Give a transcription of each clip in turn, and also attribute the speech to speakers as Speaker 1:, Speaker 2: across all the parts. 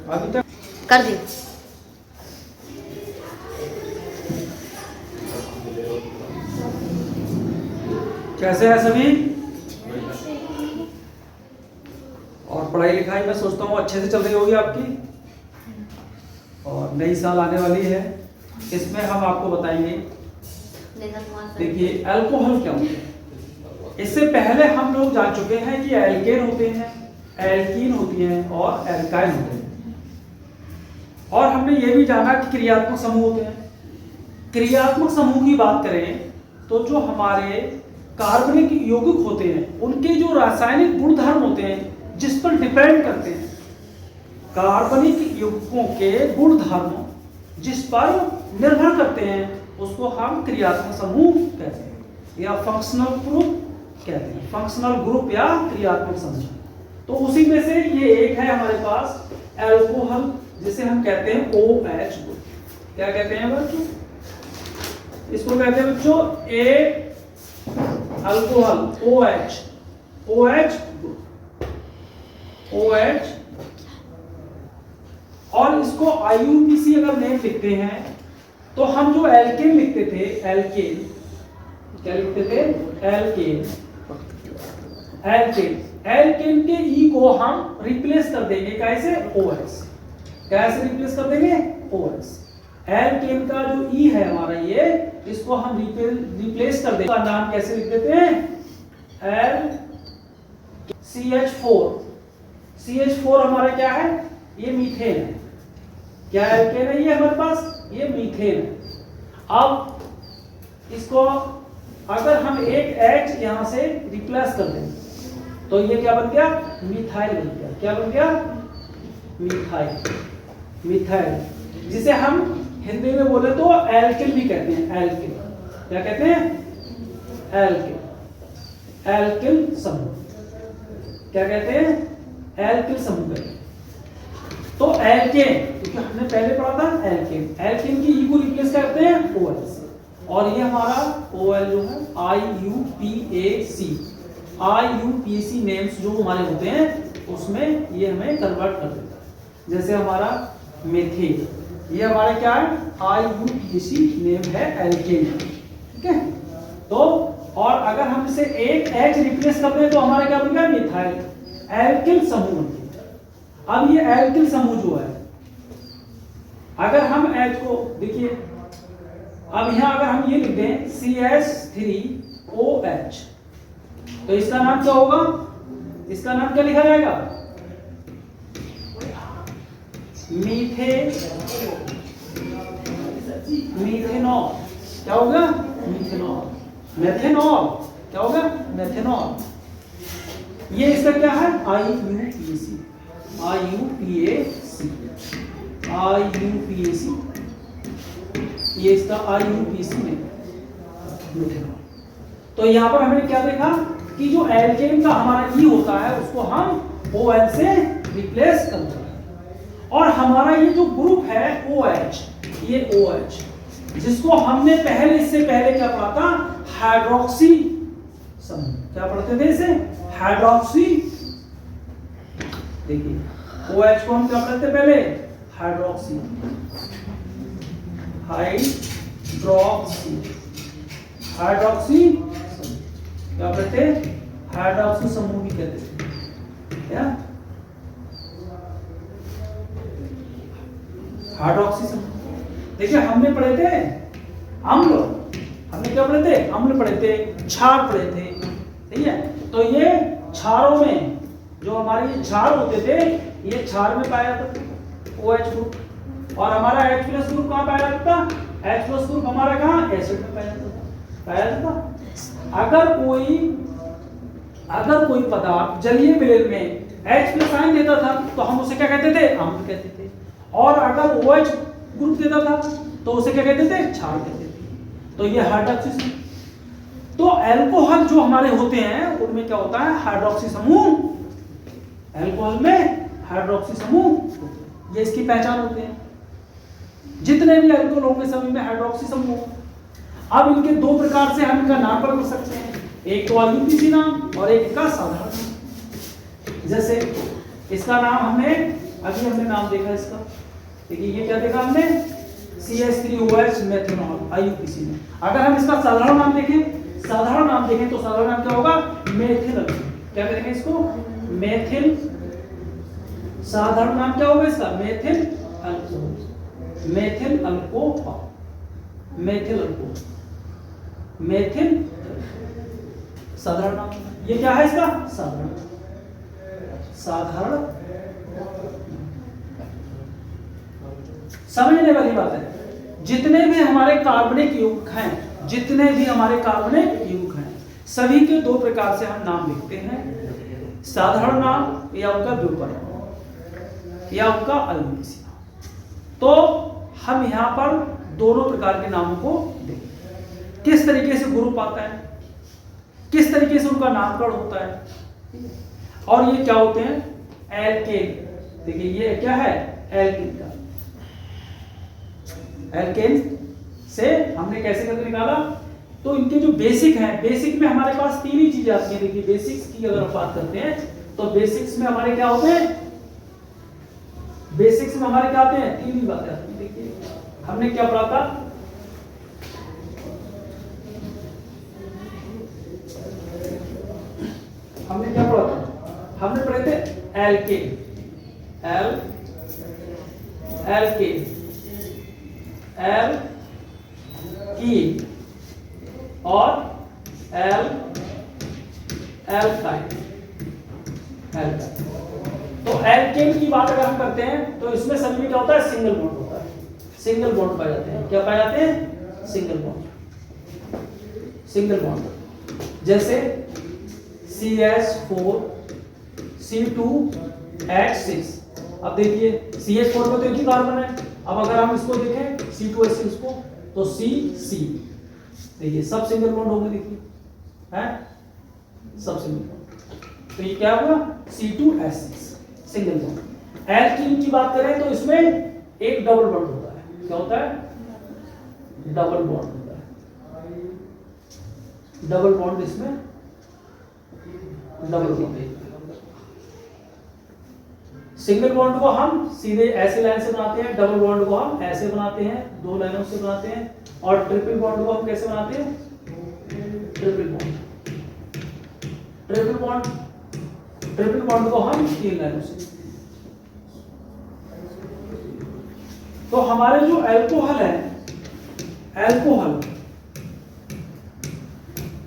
Speaker 1: अभी तक
Speaker 2: कर दी।
Speaker 1: कैसे हैं सभी? और पढ़ाई लिखाई मैं सोचता हूँ अच्छे से चल रही होगी आपकी। और नई साल आने वाली है, इसमें हम आपको बताएंगे। देखिए अल्कोहल क्या होता है। इससे पहले हम लोग जान चुके हैं कि एल्केन होते हैं, एल्कीन होती हैं और एल्काइन होते हैं। और हमने ये भी जाना कि क्रियात्मक समूह होते हैं। क्रियात्मक समूह की बात करें तो जो हमारे कार्बनिक यौगिक होते हैं उनके जो रासायनिक गुणधर्म होते हैं जिस पर डिपेंड करते हैं, कार्बनिक यौगिकों के गुणधर्म जिस पर निर्भर करते हैं उसको हम क्रियात्मक समूह कहते हैं या फंक्शनल ग्रुप कहते हैं। फंक्शनल ग्रुप या क्रियात्मक समूह। तो उसी में से ये एक है हमारे पास अल्कोहल, जिसे हम कहते हैं OH ग्रुप। क्या कहते हैं बच्चों? इसको कहते हैं बच्चों ए अल्कोहल OH ग्रुप, OH। और इसको IUPAC अगर नेम लिखते हैं तो हम जो एल्केन लिखते थे, एल्केन क्या लिखते थे? एल्केन के ई को हम रिप्लेस कर देंगे कैसे? OS। कैसे रिप्लेस कर देंगे? OS। एल्केन का जो ई है हमारा ये, इसको हम रिप्लेस कर देंगे। नाम कैसे लिख देते हैं? CH4 हमारा क्या है? ये मीथेन है। क्या एल्केन है ये हमारे पास? ये मीथेन है। अब इसको अगर हम एक H यहां से रिप्लेस कर दें तो ये क्या बन गया? मिथाइल बन गया। क्या बन गया? मिथाइल, जिसे हम हिंदी में बोले तो एल्किल भी कहते हैं। एल्किल क्या कहते हैं? एल्किल समूह। क्या कहते हैं? एल्किल समूह कहते हैं। तो एल्केन, क्योंकि हमने पहले पढ़ा था एल्केन की ई को रिप्लेस करते हैं OL से। और ये हमारा OL जो है IUPAC नेम्स जो हमारे होते हैं उसमें ये हमें कन्वर्ट कर देता है। जैसे हमारा मेथेन, ये हमारा क्या है? IUPAC नेम है एल्केन। ठीक है। तो और अगर हम इसे एक H रिप्लेस कर दें तो हमारा क्या बन गया? मिथाइल, एल्किल समूह बन गया। अब ये एल्किल समूह जो है, अगर हम H को देखिए, अब यहां अगर हम ये लिख दें CH3OH तो इसका नाम क्या होगा? इसका नाम क्या लिखा जाएगा? मीथेनॉल। क्या होगा? मीथेनॉल। मेथेनॉल क्या होगा? मेथेनॉल। ये इसका क्या है? IUPAC, ये इसका IUPAC में मेथेनॉल। तो यहां पर हमने क्या देखा कि जो एल्केन का हमारा ई होता है उसको हम OL से रिप्लेस करते हैं। और हमारा ये जो ग्रुप है OH, ये OH जिसको हमने इससे पहले क्या पढ़ा था? हाइड्रोक्सी समूह। क्या पढ़ते थे इसे? हाइड्रोक्सी। देखिए OH को हम क्या पढ़ते पहले? हाइड्रोक्सी। क्या कहते हैं? हाइड्रोक्सी समूह भी कहते हैं। क्या? हाइड्रोक्सी समूह। देखिए हमने पढ़े थे अम्ल, हमने क्या पढ़े थे? अम्ल पढ़े थे, क्षार पढ़े थे। ठीक है। तो ये क्षारों में जो हमारे ये क्षार होते थे, ये क्षार में पाया जाता था OH ग्रुप। और हमारा H+ ग्रुप कहाँ पाया जाता था? H+ ग्रुप हमारा कहाँ? एसिड में पाया जाता था। अगर कोई पदार्थ जलीय विलयन में H+ आयन देता था तो हम उसे क्या कहते थे? अम्ल कहते थे। और अगर OH ग्रुप देता था तो उसे क्या कहते थे? क्षार कहते थे। तो ये हाइड्रोक्सी। तो अल्कोहल जो हमारे होते हैं उनमें क्या होता है? हाइड्रोक्सी समूह। अल्कोहल में हाइड्रोक्सी समूह, ये इसकी पहचान होते हैं। जितने भी अल्कोहल होंगे सभी में हाइड्रोक्सी समूह। अब इनके दो प्रकार से हम इनका नाम कर सकते हैं, एक तो IUPAC नाम और एक इनका साधारण। जैसे इसका नाम हमने अभी हमने नाम देखा इसका, देखिए ये क्या देखा हमने, CH3OH मेथनॉल IUPAC में। अगर हम इसका साधारण नाम देखें, साधारण नाम देखें तो साधारण नाम क्या होगा, मेथिल अल्कोहल। क्या करेंगे इसको, मेथिल, साधारण नाम क्या होगा इसका, methyl alcohol, methyl alcohol, methyl alcohol, methyl, साधारण नाम। ये क्या है इसका, साधारण, साधारण। समझने वाली बात है, जितने भी हमारे कार्बनिक युग्म हैं, जितने भी हमारे कार्बनिक युग्म हैं, सभी के दो प्रकार से हम नाम लिखते हैं, साधारण नाम या उनका व्युत्पन्न या उनका IUPAC नाम। तो हम यहाँ पर दोनों प्रकार के नामों को देखें, किस तरीके से ग्रुप आता है, किस तरीके से उनका नामकरण होता है, और ये क्या होते हैं, एल्केन। देखिए ये क्या है, एल्केन का, एल्केन से हमने कैसे करके निकाला, तो इनके जो बेसिक हैं, बेसिक में हमारे पास तीन ही चीजें आती हैं। देखिए बेसिक्स की अगर हम बात करते हैं तो बेसिक्स में हमारे क्या होते हैं, बेसिक्स में हमारे क्या आते हैं, तीन ही बातें आती हैं। देखिए हमने क्या पढ़ा था, हमने क्या पढ़ा था, हमने पढ़े थे एल्केन, एल्केन, एल्कीन और एल्काइन। तो एल्केन की बात अगर हम करते हैं तो इसमें सभी में क्या होता है, सिंगल बॉन्ड होता है, सिंगल बॉन्ड पाए जाते हैं। क्या पाए जाते हैं, सिंगल बॉन्ड, सिंगल बॉन्ड। जैसे CH4 C2H6। अब देखिए CH4 में तो एक ही कार्बन है, अब अगर हम इसको देखें C2H6 को तो C देखिए सब सिंगल बॉन्ड होंगे, देखिए हैं सब सिंगल बॉन्ड। तो ये क्या हुआ, C2H6 सिंगल बॉन्ड। एल्कीन की बात करें तो इसमें एक डबल बॉन्ड होता है। क्या होता है, डबल बॉन्ड होता है, डबल बॉन्ड, इसमें डबल बॉन्ड। सिंगल बॉन्ड को हम सीधे ऐसे लाइन से बनाते हैं, डबल बॉन्ड को हम ऐसे बनाते हैं, दो लाइनों से बनाते हैं, और ट्रिपल बॉन्ड को हम कैसे बनाते हैं, triple bond, triple bond, triple bond को हम तीन लाइनों से। तो हमारे जो अल्कोहल है, अल्कोहल,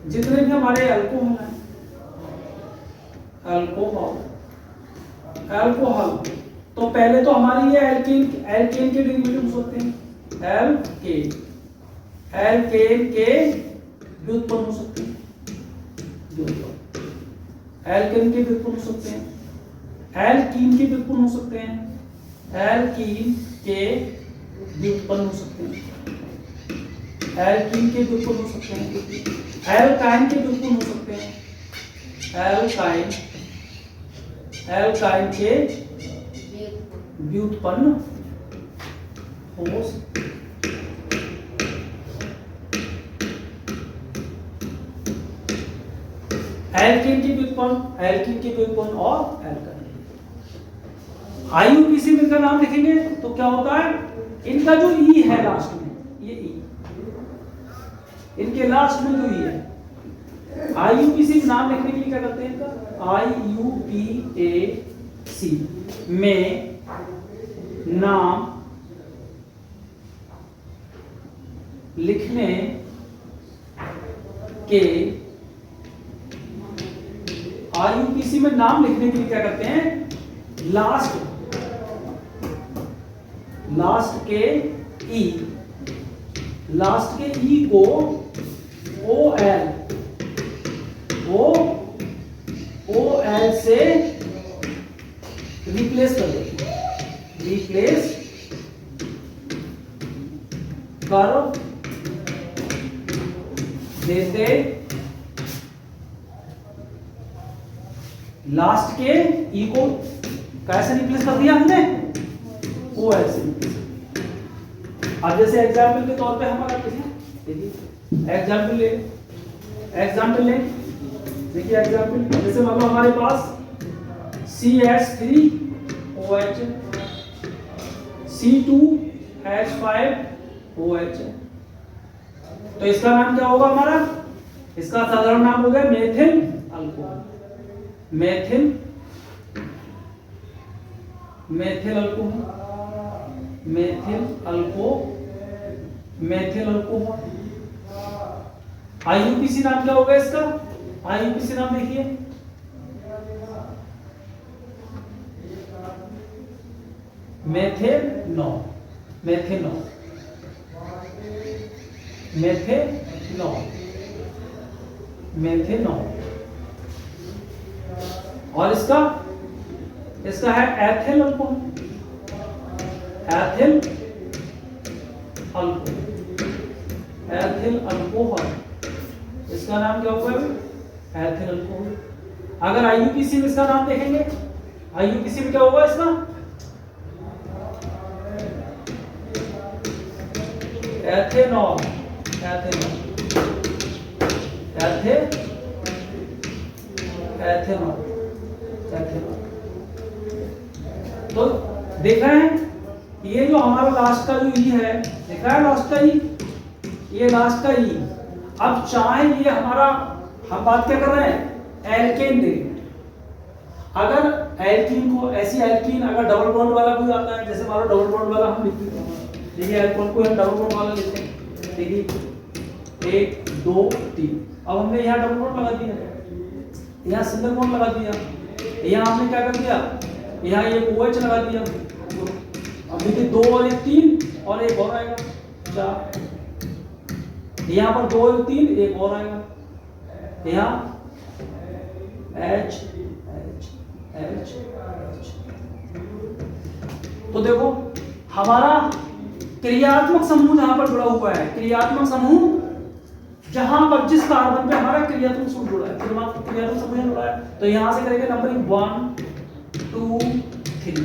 Speaker 1: जितने भी हमारे अल्कोहल हैं, अल्कोहल, अल्कोहल, तो पहले तो हमारी ये एल्केन, एल्केन के डेरिवेटिव्स होते हैं, एल्केन, एल्केन के व्युत्पन्न हो सकते हैं, एल्केन के व्युत्पन्न हो सकते हैं, एल्कीन के व्युत्पन्न हो सकते हैं, एल्कीन के व्युत्पन्न हो सकते हैं, एल्कीन के व्युत्पन्न हो सकते हैं, एल्काइन के व्युत्पन्न हो सकते हैं, एल्काइन, एल्काइन के व्युत्पन्न हो सकते हैं। एल्कीन की व्युत्पन्न, एल्कीन की व्युत्पन्न और एल्काइन। IUPAC में इनका नाम लिखेंगे तो क्या होता है, इनका जो ई है लास्ट में, ये ई, इनके लास्ट में जो ई है, IUPAC में नाम लिखने के लिए क्या करते हैं, इनका IUPAC में नाम लिखने के, IUPAC में नाम लिखने के लिए क्या करते हैं, लास्ट के ई, लास्ट के ई को OL से रिप्लेस कर देते हैं, रिप्लेस कर देते, लास्ट के ई को कैसे रिप्लेस कर दिया हमने, OL से रिप्लेस। अब जैसे एग्जाम्पल के तौर पे हम अगर देखिए एग्जाम्पल ले, देखिए एग्जाम्पल, जैसे मान लो हमारे पास CH3OH C2H5OH है। तो इसका नाम क्या होगा हमारा? इसका साधारण नाम हो गया methyl alcohol. Methyl alcohol, methyl alcohol. IUPAC नाम क्या होगा इसका? IUPAC नाम देखिए, मेथेनॉल। और इसका है एथिल अल्कोहल। इसका नाम क्या होगा? Ethyl alcohol. अगर IUPAC में इसका नाम देखेंगे, IUPAC में क्या होगा इसका? एथेनॉल। तो देखा है ये जो हमारा लास्ट का जो ई है, देखा है लास्ट का ई, ये लास्ट का ई। अब चाहे ये हमारा, हम बात क्या कर रहे हैं? Alkene derivative. अगर एल्कीन को, ऐसी एल्कीन अगर डबल बॉन्ड वाला कोई आता है, जैसे हमारा डबल बॉन्ड वाला हम लिखते हैं, देखिए एल्कोहल को हम डबल बॉन्ड वाला लिखते हैं, देखिए 1 2 3। अब हमने यहाँ डबल बॉन्ड लगा दिया, यहाँ सिंगल बॉन्ड लगा दिया, यहाँ हमने क्या कर दिया, यहाँ एक OH लगा दिया। अब देखिए 2 और 1 3 और एक और आएगा 4। यहाँ पर 2 और 3 एक और आएगा, यहाँ H। तो देखो हमारा क्रियात्मक समूह जहां पर जुड़ा हुआ है, क्रियात्मक समूह जहां पर जिस कार्बन पे हमारा क्रियात्मक समूह जुड़ा है, क्रियात्मक समूह जुड़ा है, तो यहां से करेंगे नंबरिंग 1 2 3।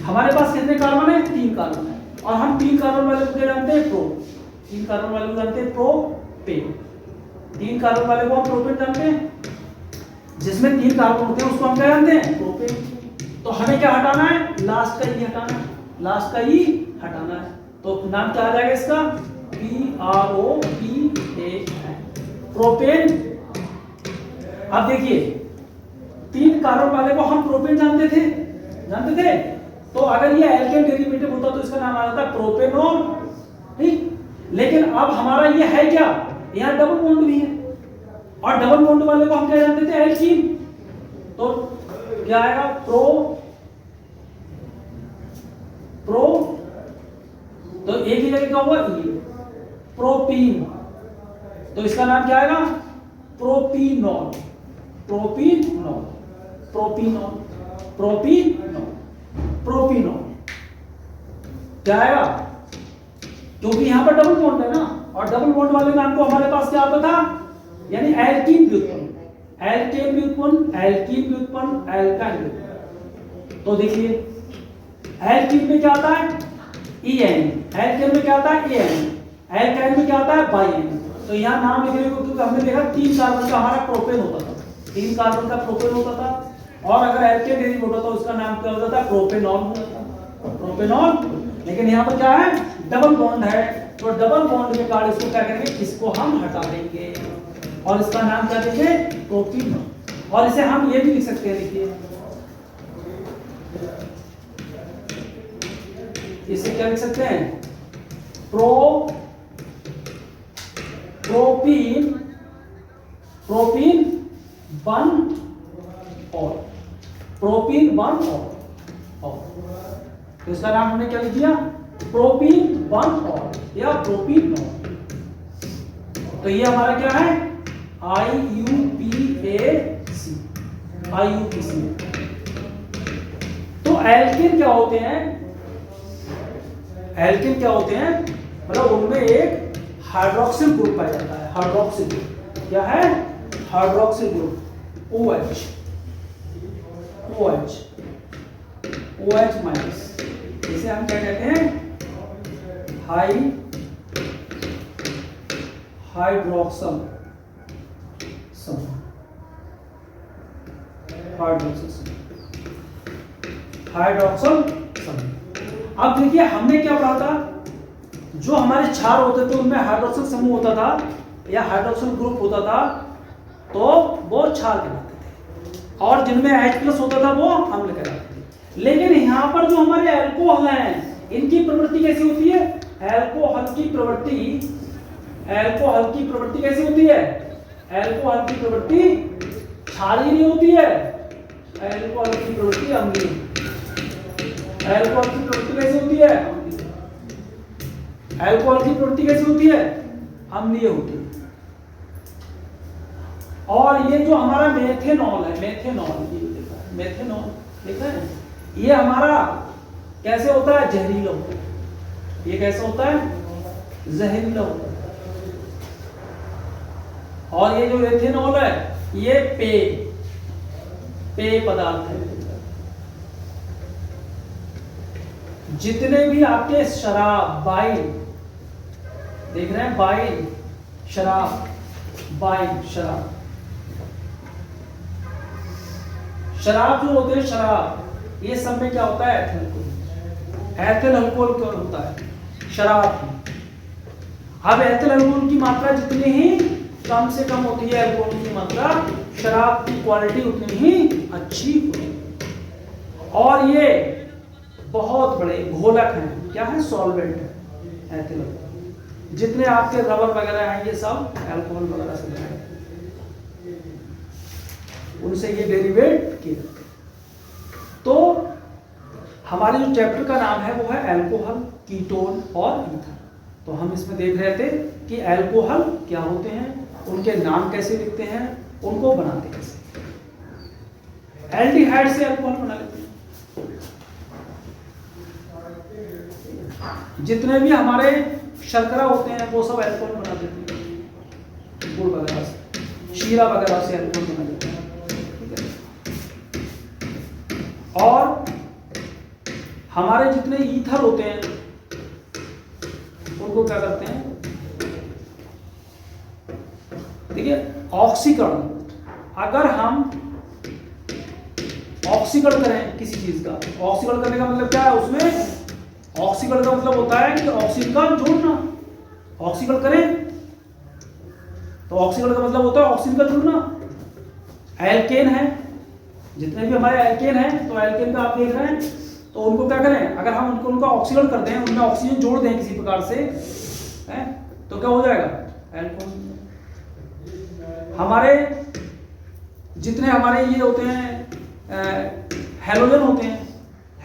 Speaker 1: हमारे पास कितने कार्बन है? 3 कार्बन है। और हम 3 कार्बन वाले को क्या जानते हैं? प्रोपेन। 3 कार्बन वाले को जानते हैं प्रोपेन। 3 कार्बन वाले को हम प्रोपेन जानते हैं। जिसमें 3 कार्बन होते हैं उसको हम क्या जानते हैं? प्रोपेन। तो हमें क्या हटाना है? लास्ट का ई हटाना है, लास्ट का ई हटाना है। तो नाम क्या आ जाएगा इसका? PROPAN, propane. अब देखिए 3 कार्बन वाले को हम प्रोपेन जानते थे। तो अगर ये एल्केन डेरिवेटिव होता तो इसका नाम आ जाता प्रोपेनॉल, ठीक। लेकिन अब हमारा ये है क्या? यहाँ डबल बॉन्ड भी है, और डबल बॉन्ड वाले को हम क्या जानते थे? एल्कीन। तो क्या आएगा? प्रो तो एक ही जगह क्या हुआ? ये प्रोपीन। तो इसका नाम क्या आएगा? प्रोपीनॉल। क्या आएगा? क्योंकि यहां पर डबल बॉन्ड है ना, और डबल बॉन्ड वाले नाम को हमारे पास क्या आता था? यानी एल्कीन व्युत्पन्न, एल्काइन व्युत्पन्न। तो देखिए एल्कीन में क्या आता है? EN, एल्केन में क्या आता है? AN, एल्काइन में क्या आता है? बाइएन। तो यहाँ नाम लिखने को, क्योंकि हमने देखा 3 कार्बन का हमारा प्रोपेन होता था, 3 कार्बन का प्रोपेन होता था, और अगर एल्केन डेरिवेटिव होता तो उसका नाम क्या होता था? प्रोपेनॉल होता था, प्रोपेनॉल। लेकिन यहाँ पर क्या है? डबल बॉन्ड है, तो डबल बॉन्ड के कारण इसको क्या करेंगे? इसको हम हटा देंगे और इसका नाम क्या देंगे? प्रोपीनॉल। और इसे हम ये भी लिख सकते हैं, देखिए इसे क्या लिख सकते हैं? प्रोपीन 1 और तो इसका नाम हमने क्या लिख दिया? प्रोपीन 1 और या प्रोपीनॉल। तो ये हमारा क्या है? IUPAC। तो एल्केन क्या होते हैं? मतलब उनमें एक हाइड्रोक्सिल ग्रुप पाया जाता है। हाइड्रोक्सिल ग्रुप क्या है? Hydroxyl group OH minus. इसे हम क्या कहते हैं? हाइड्रोक्सल समूह। अब देखिए हमने क्या पढ़ा था, जो हमारे क्षार होते थे उनमें हाइड्रोक्सिल समूह होता था या हाइड्रोक्सिल ग्रुप होता था, तो वो क्षार कहलाते थे, और जिनमें H+ होता था वो अम्ल कहलाते थे। लेकिन यहाँ पर जो हमारे एल्कोहल हैं, इनकी प्रवृत्ति कैसी होती है? एल्कोहल की प्रवृत्ति कैसी होती है? एल्कोहल की प्रवृत्ति क्षारीय नहीं होती है, एल्कोहल की प्रवृत्ति अम्लीय। एल्कोहल की प्रवृत्ति कैसी होती है? एल्कोहल की प्रवृत्ति कैसी होती है? अम्लीय होती है। और ये जो हमारा मेथेनॉल है, मेथेनॉल देखा है, ये हमारा कैसे होता है? जहरीला होता है। ये कैसे होता है? जहरीला होता है। और ये जो एथेनॉल है ये पेय पदार्थ है। जितने भी आपके शराब, वाइन देख रहे हैं, वाइन, शराब, शराब जो होते हैं, शराब, ये सब में क्या होता है? एथिल अल्कोहल होता है शराब की। अब एथिल अल्कोहल की मात्रा जितनी ही कम से कम होती है, अल्कोहल की मात्रा, शराब की क्वालिटी उतनी ही अच्छी होती है। और ये बहुत बड़े घोलक हैं, क्या है? सॉल्वेंट है एथिल अल्कोहल। जितने आपके रबर वगैरह हैं ये सब अल्कोहल वगैरह से बने, उनसे ये डेरिवेट किए। तो हमारे जो चैप्टर का नाम है वो है अल्कोहल, कीटोन और ईथर। तो हम इसमें देख रहे थे कि अल्कोहल क्या होते हैं, उनके नाम कैसे लिखते हैं, उनको बनाते कैसे। एल्डिहाइड से अल्कोहल बना लेते हैं। जितने भी हमारे शर्करा होते हैं वो सब अल्कोहल बना देते हैं, गुड़ वगैरह से, शीरा वगैरह से अल्कोहल बना देते हैं, ठीक है। और हमारे जितने ईथर होते हैं उनको क्या करते हैं? देखिए, ऑक्सीकरण, अगर हम ऑक्सीकरण करें किसी चीज का, ऑक्सीकरण करने का मतलब क्या है? उसमें ऑक्सीकरण का मतलब होता है कि ऑक्सीजन का जोड़ना। ऑक्सीकरण करें तो ऑक्सीकरण का मतलब होता है ऑक्सीजन का जुड़ना। एल्केन है, जितने भी हमारे एल्केन हैं, तो एल्केन का आप देख रहे हैं, तो उनको क्या करें? अगर हम उनका ऑक्सीकरण कर दें, उनमें ऑक्सीजन जोड़ दें किसी प्रकार से, है, तो क्या हो जाएगा? एल्कोहल। हमारे जितने हमारे ये होते हैं हैलोजन होते हैं,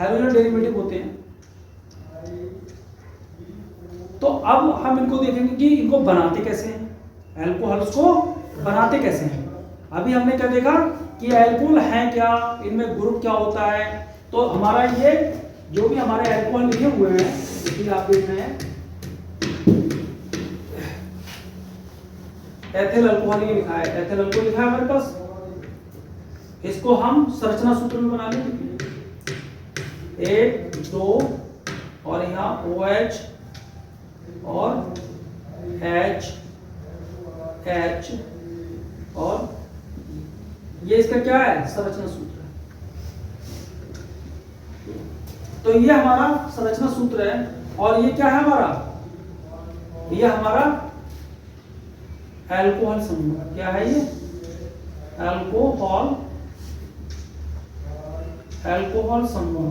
Speaker 1: हैलोजन डेरिवेटिव होते हैं, तो अब हम इनको देखेंगे कि इनको बनाते कैसे हैं, अल्कोहल्स को बनाते कैसे हैं। अभी हमने क्या देखा कि अल्कोहल है क्या, इनमें ग्रुप क्या होता है। तो हमारा ये जो भी हमारे अल्कोहल लिखे हुए हैं, इसलिए आप देख रहे हैं एथिल अल्कोहल ये लिखा है, एथिल अल्कोहल लिखा है हमारे पास। इसको हम संरचना सूत्र में बना लेंगे, 1 2 और यहाँ OH और H और ये इसका क्या है? संरचना सूत्र है। तो ये हमारा संरचना सूत्र है। और ये क्या है हमारा? ये हमारा अल्कोहल समूह। क्या है ये? अल्कोहल समूह।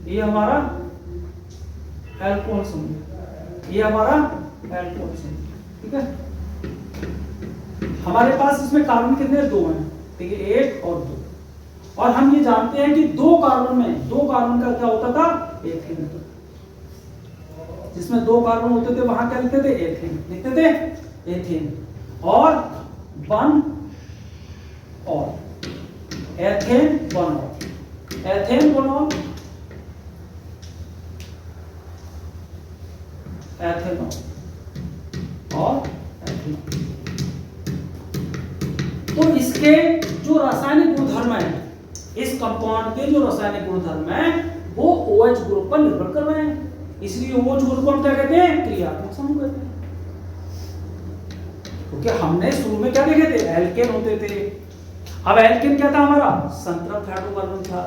Speaker 1: ये हमारा अल्कोहल समूह, ये हमारा अल्कोहल समूह, ठीक है। हमारे पास इसमें कार्बन कितने? 2 हैं, ठीक है, 1 और 2। और हम ये जानते हैं कि 2 कार्बन का क्या होता था? एथेन। जिसमें 2 कार्बन होते थे वहां क्या लिखते थे? एथेन लिखते थे, एथेन। और 1 और एथेन 1 और एथेन 1 और एथेनॉल और एथेनॉल। तो इसके जो रासायनिक गुणधर्म है, इस कंपाउंड के जो रासायनिक गुणधर्म है वो OH ग्रुप पर निर्भर कर रहे हैं। इसलिए OH ग्रुप को हम क्या कहते हैं? क्रियात्मक समूह कहते हैं। क्योंकि हमने शुरू में क्या देखे थे? एल्केन होते थे, अब एल्केन क्या था हमारा? संतृप्त हाइड्रोकार्बन था।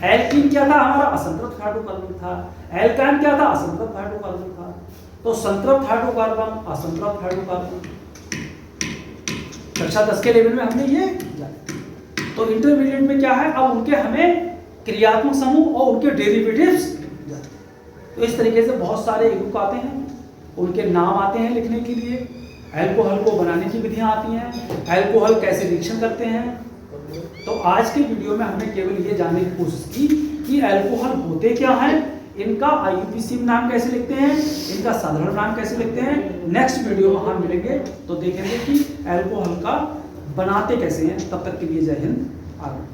Speaker 1: एल्कीन क्या था हमारा? असंतृप्त हाइड्रोकार्बन था। एल्काइन क्या था? असंतृप्त हाइड्रोकार्बन था। तो संतृप्त हाइड्रोकार्बन, असंतृप्त हाइड्रोकार्बन, कक्षा 10 के लेवल में हमने ये जाना। तो इंटरमीडिएट में क्या है, अब उनके हमें क्रियात्मक समूह और उनके डेरिवेटिव्स। तो इस तरीके से बहुत सारे युग्म आते हैं, उनके नाम आते हैं लिखने के लिए, अल्कोहल को बनाने की विधियां आती हैं, अल्कोहल कैसे रिएक्शन करते हैं। तो आज के वीडियो में हमने केवल ये जानने की कोशिश की कि अल्कोहल होते क्या हैं, इनका IUPAC नाम कैसे लिखते हैं, इनका साधारण नाम कैसे लिखते हैं। नेक्स्ट वीडियो में हम मिलेंगे तो देखेंगे कि अल्कोहल का बनाते कैसे हैं। तब तक के लिए जय हिंद। आगे।